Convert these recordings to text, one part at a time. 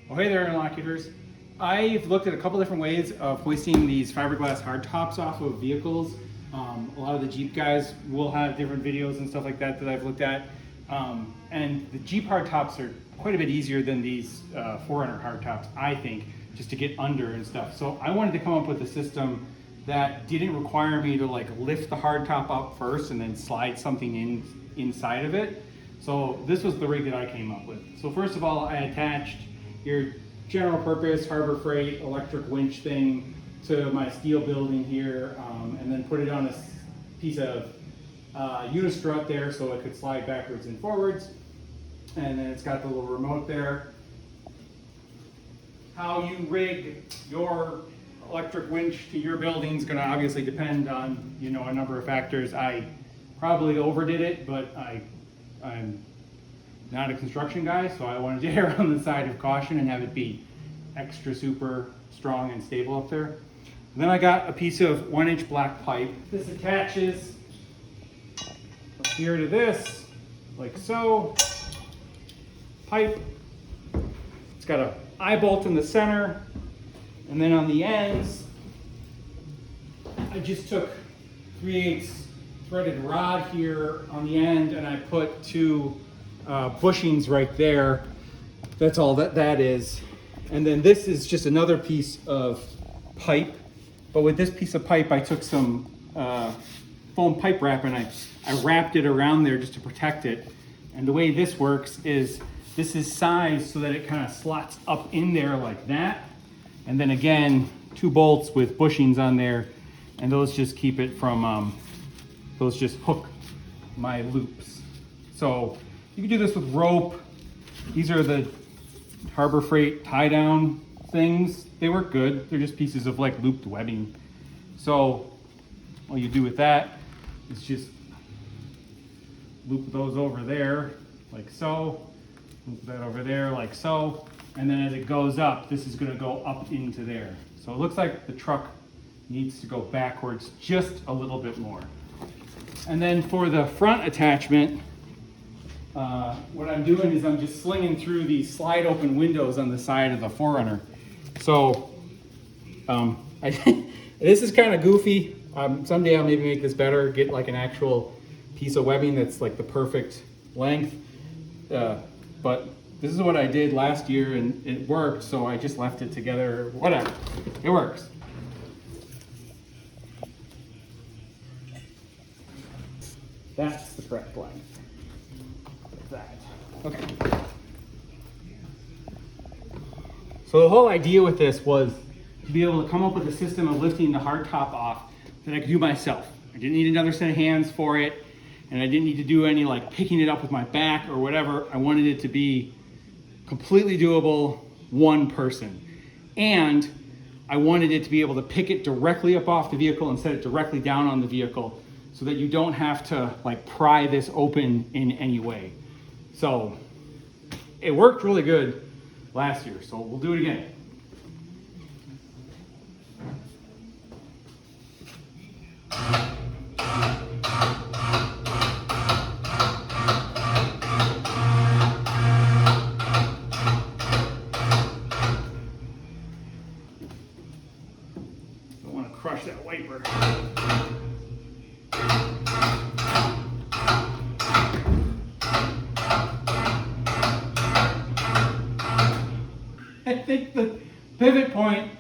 Well, hey there, interlocutors. I've looked at a couple different ways of hoisting these fiberglass hardtops off of vehicles. A lot of the Jeep guys will have different videos and stuff like that that I've looked at. And the Jeep hardtops are quite a bit easier than these 4Runner hardtops, I think, just to get under and stuff. So I wanted to come up with a system that didn't require me to like lift the hardtop up first and then slide something inside of it. So this was the rig that I came up with. So first of all, I attached your general purpose Harbor Freight electric winch thing to my steel building here, and then put it on a piece of unistrut there so it could slide backwards and forwards. And then it's got the little remote there. How you rig your electric winch to your building is going to obviously depend on, you know, a number of factors. I probably overdid it, but I'm not a construction guy, so I wanted to err on the side of caution and have it be extra super strong and stable up there. And then I got a piece of 1-inch black pipe. This attaches up here to this, like so. Pipe. It's got an eye bolt in the center, and then on the ends, I just took 3/8 threaded rod here on the end, and I put two bushings right there. That's all that is. And then this is just another piece of pipe. But with this piece of pipe, I took some foam pipe wrap and I wrapped it around there just to protect it. And the way this works is this is sized so that it kind of slots up in there like that. And then again, two bolts with bushings on there, and those just keep it from, those just hook my loops. So you can do this with rope. These are the Harbor Freight tie down things. They work good. They're just pieces of like looped webbing. So all you do with that is just loop those over there like so, loop that over there like so, and then as it goes up, this is going to go up into there. So it looks like the truck needs to go backwards just a little bit more. And then for the front attachment, what I'm doing is I'm just slinging through these slide open windows on the side of the 4Runner. So this is kind of goofy. Someday I'll maybe make this better, get like an actual piece of webbing that's like the perfect length. But this is what I did last year and it worked, so I just left it together. Whatever, it works. That's the correct length. Like that. Okay. So the whole idea with this was to be able to come up with a system of lifting the hardtop off that I could do myself. I didn't need another set of hands for it, and I didn't need to do any like picking it up with my back or whatever. I wanted it to be completely doable, one person. And I wanted it to be able to pick it directly up off the vehicle and set it directly down on the vehicle so that you don't have to like pry this open in any way. So it worked really good last year, so we'll do it again. Don't want to crush that wiper. I think the pivot point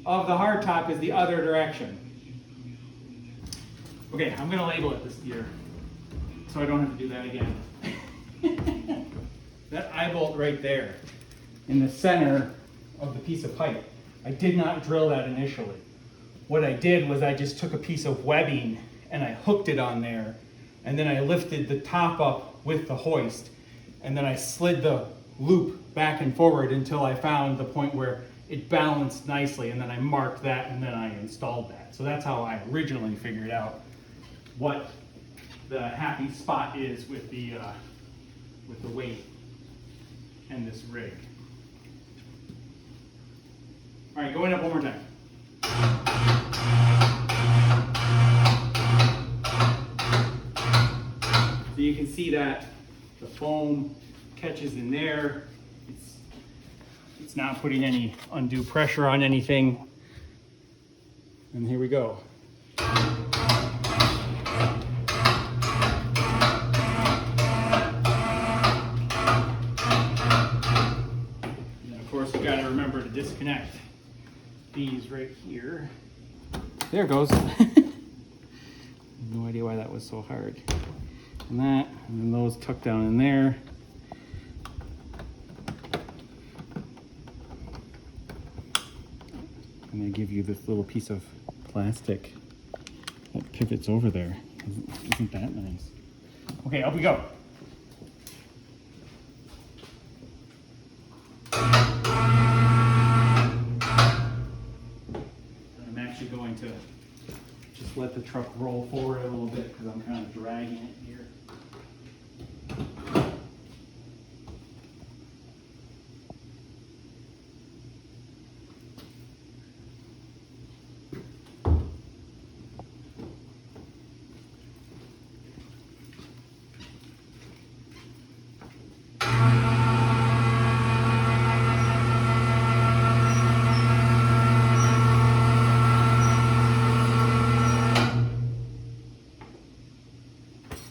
of the hardtop is the other direction. Okay, I'm gonna label it this year so I don't have to do that again. That eye bolt right there in the center of the piece of pipe, I did not drill that initially. What I did was I just took a piece of webbing and I hooked it on there, and then I lifted the top up with the hoist, and then I slid the loop back and forward until I found the point where it balanced nicely, and then I marked that and then I installed that. So that's how I originally figured out what the happy spot is with the weight and this rig. All right, going up one more time. So you can see that the foam catches in there. It's it's not putting any undue pressure on anything. And here we go. You got to remember to disconnect these right here. There it goes. No idea why that was so hard. And that, and then those tucked down in there. And they give you this little piece of plastic that pivots over there. Isn't that nice? Okay, up we go. Going to just let the truck roll forward a little bit because I'm kind of dragging it here.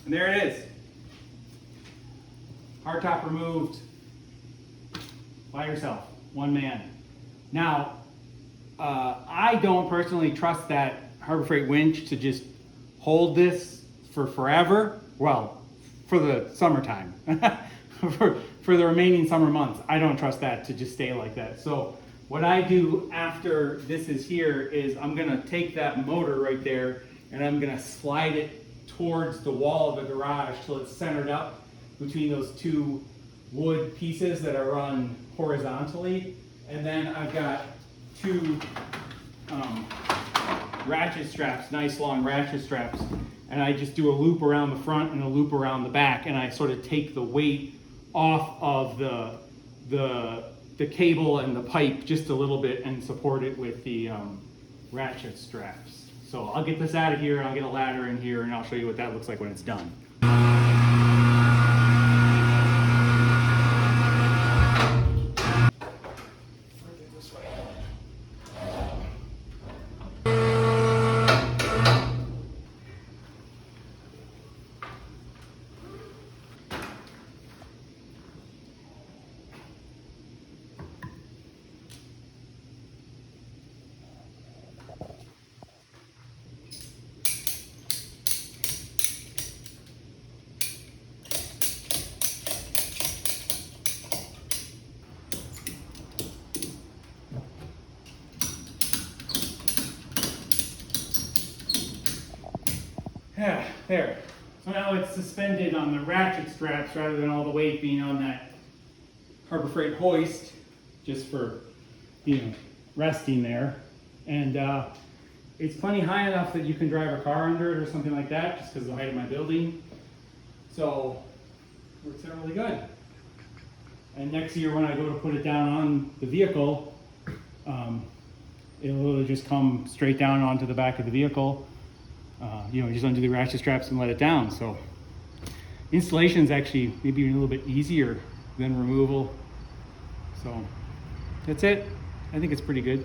And there it is. Hardtop removed by yourself, one man. Now, I don't personally trust that Harbor Freight winch to just hold this for forever. Well, for the summertime, for the remaining summer months. I don't trust that to just stay like that. So what I do after this is here is I'm gonna take that motor right there and I'm gonna slide it towards the wall of the garage till it's centered up between those two wood pieces that are run horizontally. And then I've got two ratchet straps, nice long ratchet straps, and I just do a loop around the front and a loop around the back, and I sort of take the weight off of the cable and the pipe just a little bit and support it with the ratchet straps. So I'll get this out of here, and I'll get a ladder in here, and I'll show you what that looks like when it's done. Yeah, there. So now it's suspended on the ratchet straps rather than all the weight being on that Harbor Freight hoist, just for, resting there. And it's plenty high enough that you can drive a car under it or something like that, just because of the height of my building. So it works out really good. And next year when I go to put it down on the vehicle, it'll just come straight down onto the back of the vehicle. Just undo the ratchet straps and let it down. So installation is actually maybe a little bit easier than removal. So that's it. I think it's pretty good.